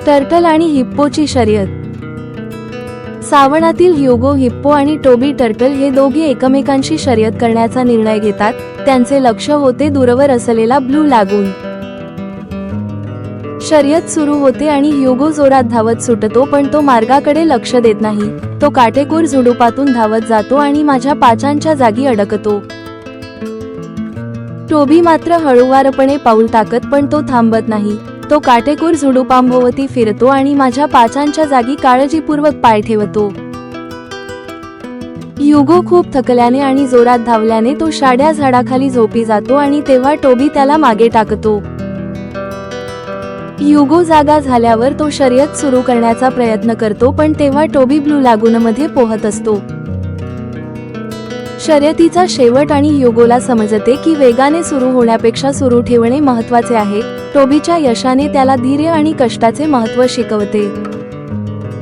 Turtle आणि हिप्पोची शर्यत। सावणातील Hugo hippo आणि टोबी टर्टल हे दोघे एकमेकांशी शर्यत करण्याचा निर्णय घेतात। त्यांचे लक्ष होते दूरवर असलेला ब्लू लागून। शर्यत सुरू होते आणि ह्युगो जोरात धावत सुटतो, पण तो मार्गाकडे लक्ष देत नाही। तो काटेकोर झुडुपातून धावत जातो आणि माझ्या पाचांच्या जागी अडकतो। टोबी मात्र हळूवारपणे पाऊल टाकत, पण तो थांबत नाही। तो काटेकोर झुडुपांभोवती फिरतो आणि माझ्या पाचांच्या जागी काळजीपूर्वक पाय ठेवतो। ह्युगो खूप थकल्याने आणि जोरात धावल्याने तो शाड्या झाडाखाली झोपी जातो आणि तेव्हा टोबी त्याला मागे टाकतो। ह्युगो जागा झाल्यावर तो शर्यत सुरू करण्याचा प्रयत्न करतो, पण तेव्हा टोबी ब्लू लागूनमध्ये पोहत असतो। शर्यतीचा शेवट आणि ह्युगोला समजते की वेगाने सुरू होण्यापेक्षा सुरू ठेवणे महत्त्वाचे आहे। टोबीच्या यशाने त्याला धैर्य आणि कष्टाचे महत्त्व शिकवते।